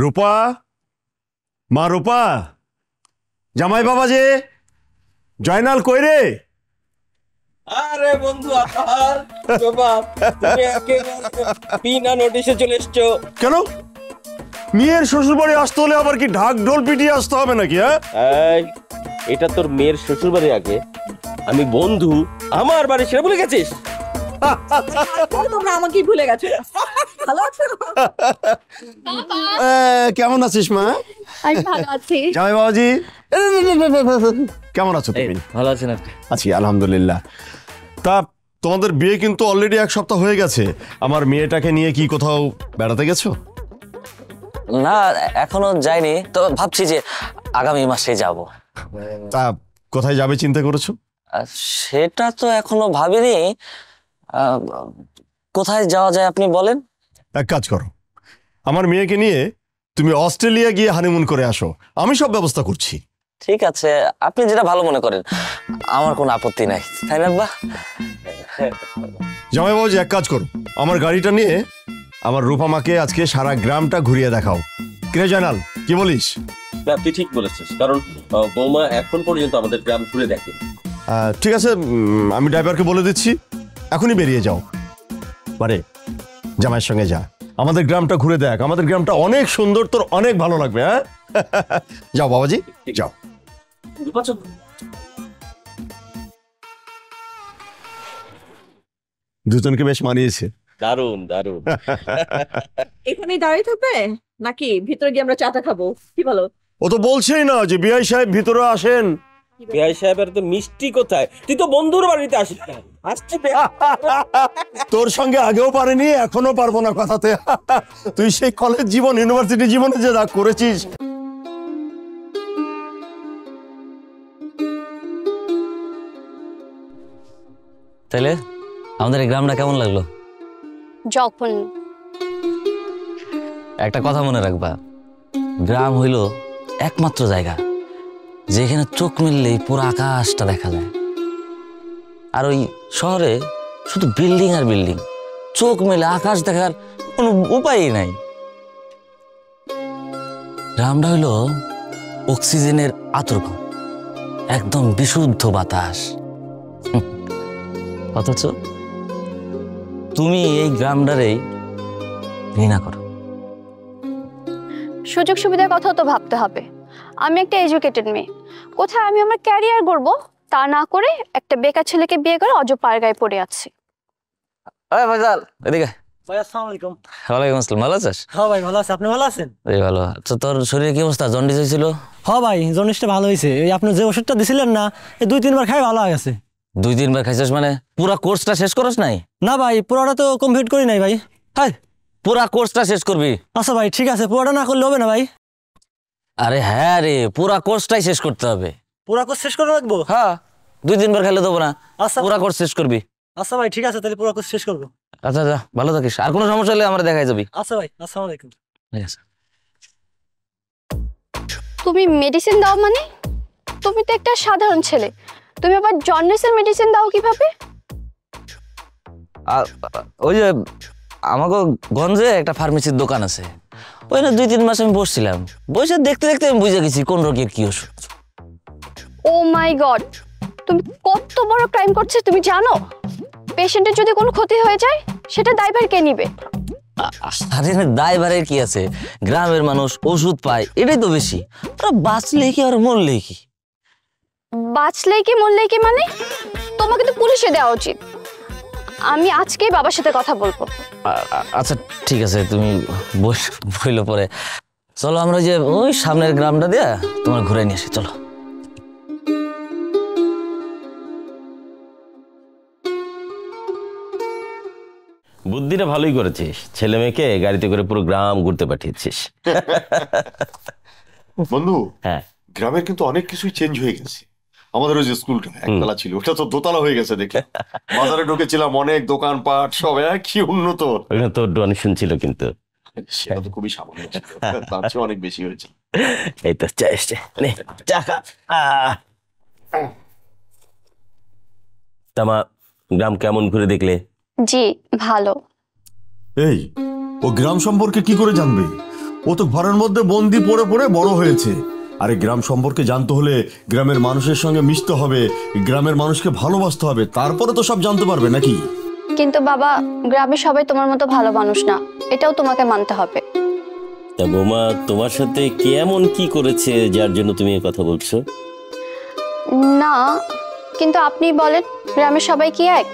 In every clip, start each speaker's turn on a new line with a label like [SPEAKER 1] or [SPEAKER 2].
[SPEAKER 1] রূপা, মা রূপা, জামাই বাবা যে জয়নাল কই রে?
[SPEAKER 2] আরে বন্ধু আবার তুমি একেবারে বিনা নোটিশে চলে এসছো
[SPEAKER 1] কেন? মেয়ের শ্বশুর বাড়ি আসতে হলে আবার কি ঢাক ঢোল পিটিয়ে আসতে হবে নাকি?
[SPEAKER 2] হ্যাঁ, এটা তোর মেয়ের শ্বশুর বাড়ি, আগে আমি বন্ধু, আমার বাড়ি সেটা ভুলে গেছিস?
[SPEAKER 3] তোমরা আমাকেই ভুলে গেছো। ভালো আছো?
[SPEAKER 1] কেমন আছিস মা?
[SPEAKER 3] আমি ভালো আছি।
[SPEAKER 1] জামাই বাবাজি কেমন আছো তুমি?
[SPEAKER 2] ভালো আছেন?
[SPEAKER 1] আছি আলহামদুলিল্লাহ। তা তোমাদের বিয়ে কিন্তু অলরেডি 1 সপ্তাহ হয়ে গেছে। আমার মেয়েটাকে নিয়ে কি কোথাও বেড়াতে গেছো?
[SPEAKER 4] না, এখনো যাইনি, তো ভাবছি যে আগামী মাসে যাব।
[SPEAKER 1] তা কোথায় যাবে চিন্তা করেছো?
[SPEAKER 4] সেটা তো এখনো ভাবিনি। কোথায় যাওয়া যায় আপনি বলেন।
[SPEAKER 1] এক কাজ করো, আমার মেয়েকে নিয়ে তুমি অস্ট্রেলিয়া গিয়ে হানিমুন করে আসো, আমি সব ব্যবস্থা করছি।
[SPEAKER 4] ঠিক আছে, আপনি যেটা ভালো মনে করেন, আমার কোনো আপত্তি নাই, তাই না? বাহ,
[SPEAKER 1] জামাই বাবুজি এক কাজ করো, আমার গাড়িটা নিয়ে আমার রূপা মাকে আজকে সারা গ্রামটা ঘুরিয়ে দেখাও। কিরে জয়নাল, কি বলিস?
[SPEAKER 2] তুই ঠিক বলেছিস, কারণ বৌমা এখন পর্যন্ত আমাদের গ্রাম ঘুরে দেখে।
[SPEAKER 1] ঠিক আছে, আমি ড্রাইভারকে বলে দিচ্ছি, এখনই বেরিয়ে যাও। বারে জামাইয়ের সঙ্গে যা, আমাদের গ্রামটা ঘুরে দেখ, আমাদের গ্রামটা অনেক সুন্দর, তোর অনেক ভালো লাগবে। হ্যাঁ যাও বাবাজি, যাও। দুজনকে বেশ মানিয়েছে।
[SPEAKER 2] দারুণ দারুণ।
[SPEAKER 3] এখানেই দাঁড়িয়ে থাকবে নাকি ভিতরে গিয়ে আমরা চাটা খাবো? কি বলো?
[SPEAKER 1] ও তো বলছেই না যে বিআই সাহেব ভিতরে আসেন।
[SPEAKER 2] বিআই সাহেবের তো মিষ্টি কোথায়? তুই তো বন্ধুর বাড়িতে আসিস না। আসছে
[SPEAKER 1] তোর সঙ্গে আগেও পারিনি, এখনো পারবো না কথাতে। তুই সেই কলেজ জীবন, ইউনিভার্সিটি জীবনে যে যা করেছিস।
[SPEAKER 4] তাহলে আমাদের এই গ্রামটা কেমন লাগলো?
[SPEAKER 5] যখন
[SPEAKER 4] একটা কথা মনে রাখবা, গ্রাম হইল একমাত্র জায়গা যেখানে চোখ মিললেই পুরো আকাশটা দেখা যায়। আর ওই শহরে শুধু বিল্ডিং আর বিল্ডিং, চোখ মেলে আকাশ দেখার কোনো উপায়ই নাই। গ্রামটা হইল অক্সিজেনের আতুরঘর, একদম বিশুদ্ধ বাতাস। অথচ তুমি এই গ্রামটারেই ঘৃণা করো।
[SPEAKER 5] সুযোগ সুবিধার কথাও তো ভাবতে হবে। আমি একটা এডুকেটেড মেয়ে, কোথায় আমি আমার ক্যারিয়ার গড়বো তা না করে একটা বেকার ছেলেকে বিয়ে করে অজ পায়ের গায়ে পড়ে আছি।
[SPEAKER 4] ফয়সাল, এদিকে।
[SPEAKER 6] ভাই আসসালামু আলাইকুম।
[SPEAKER 4] ওয়ালাইকুম আসসালাম। ভালো আছিস?
[SPEAKER 6] হ্যাঁ ভাই ভালো আছি, আপনি ভালো আছেন?
[SPEAKER 4] এই ভালো। আচ্ছা, তোর শরীরে কি অবস্থা? জন্ডিস হয়েছিল?
[SPEAKER 6] হ্যাঁ ভাই, জন্ডিসটা ভালো হয়েছে। এই আপনি যে ওষুধটা দিছিলেন না, এই 2-3 বার খাই ভালো হয়ে গেছে।
[SPEAKER 4] 2-3 বার খাইছিস মানে পুরা কোর্সটা শেষ করিস নাই?
[SPEAKER 6] না ভাই, পুরোটা তো কমপ্লিট করি নাই ভাই।
[SPEAKER 4] হাই, পুরা কোর্সটা শেষ করবি?
[SPEAKER 6] আচ্ছা ভাই ঠিক আছে, পুরোটা না করলে হবে না ভাই?
[SPEAKER 4] আরে হ্যাঁ রে, পুরা কোর্সটাই শেষ করতে হবে।
[SPEAKER 6] পুরা কোর্স শেষ করে রাখবো?
[SPEAKER 4] হ্যাঁ, 2-3 বার খেলে দেবো না।
[SPEAKER 6] আচ্ছা
[SPEAKER 4] পুরা কোর্স শেষ করবি।
[SPEAKER 6] আচ্ছা ভাই ঠিক আছে, তাহলে পুরা কোর্স শেষ করবো।
[SPEAKER 4] আচ্ছা যা, ভালো থাকিস। আর কোনো সমস্যা হলে আমরা দেখাই যাবি।
[SPEAKER 6] আচ্ছা ভাই, আসসালামু আলাইকুম।
[SPEAKER 4] ঠিক আছে।
[SPEAKER 5] তুমি মেডিসিন দাও মানে? তুমি তো একটা সাধারণ ছেলে, তুমি আবার জন্ডিসের মেডিসিন দাও কিভাবে?
[SPEAKER 4] ওই যে আমাকে গঞ্জে একটা ফার্মেসির দোকান আছে, ওই না 2-3 মাস আমি বসছিলাম, বসে দেখতে দেখতে আমি বুঝে গেছি কোন রোগের কি ওষুধ।
[SPEAKER 5] ও মাই গড, তুমি কত বড় ক্রাইম করছো তুমি জানো? পেশেন্টের যদি কোনো ক্ষতি হয়ে যায় সেটা দায়ভার কে নিবে?
[SPEAKER 4] আরে দায়ভারের কি আছে, গ্রামের মানুষ ওষুধ পায়, এটাই তো বেশি। ওরা বাঁচলে কি আর মরলে কি?
[SPEAKER 5] বাঁচলেই কি মরলেই কি মানে? তোমাকে তো পুলিশে দেওয়া উচিত। আমি আজকেই বাবার সাথে কথা বলবো।
[SPEAKER 4] আচ্ছা ঠিক আছে, তুমি বইলো পরে। চলো আমরা যে ওই সামনের গ্রামটা দিয়ে তোমার ঘুরে নিয়ে আসি, চলো।
[SPEAKER 2] বুদ্ধিটা ভালোই করেছিস, ছেলে মেয়েকে গাড়িতে করে পুরো গ্রাম ঘুরতে পাঠিয়েছিস।
[SPEAKER 1] বন্ধু,
[SPEAKER 2] হ্যাঁ,
[SPEAKER 1] গ্রামের কিন্তু অনেক কিছুই চেঞ্জ হয়ে গেছে। আমাদের ওই যে স্কুলটা একতলা ছিল, ওটা তো দোতলা হয়ে গেছে দেখে। বাজারে ঢুকেছিলাম, অনেক দোকানপাট, সব কি উন্নত।
[SPEAKER 2] ওখানে তোর ডোনেশন ছিল কিন্তু
[SPEAKER 1] সেটা তো খুবই সামান্য ছিল, তার চেয়ে অনেক বেশি হয়েছে।
[SPEAKER 2] এই তো চা এসছে, নে চা খা। তামা, গ্রাম কেমন ঘুরে দেখলে?
[SPEAKER 5] জি ভালো।
[SPEAKER 1] এই, ও গ্রাম সম্পর্কে কি করে জানবে? ও ও তো ঘরের মধ্যে বন্দি পড়ে পড়ে বড় হয়েছে। আরে গ্রাম সম্পর্কে জানতে হলে গ্রামের মানুষের সঙ্গে মিশতে হবে, গ্রামের মানুষকে ভালোবাসতে হবে, তারপরে তো সব জানতে পারবে নাকি?
[SPEAKER 5] কিন্তু বাবা, গ্রামে সবাই তোমার মতো ভালো মানুষ না, এটাও তোমাকে মানতে হবে।
[SPEAKER 2] তা বৌমা, তোমার সাথে কে এমন কি করেছে যার জন্য তুমি এই কথা বলছো?
[SPEAKER 5] না, কিন্তু আপনি বলেন, গ্রামের সবাই কি এক?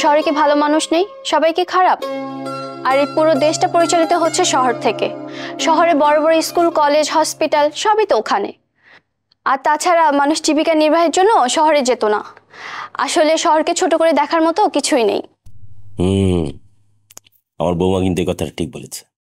[SPEAKER 5] শহরে কি ভালো মানুষ নেই? সবাই কি খারাপ? আর এই পুরো দেশটা পরিচালিত হচ্ছে শহর থেকে। শহরে বড় বড় স্কুল, কলেজ, হসপিটাল সবই তো ওখানে। আর তাছাড়া মানুষ জীবিকা নির্বাহের জন্য শহরে যেত না। আসলে শহরকে ছোট করে দেখার মতো কিছুই নেই।
[SPEAKER 2] আমার বৌমা কিন্তু এই কথাটা ঠিক বলেছে।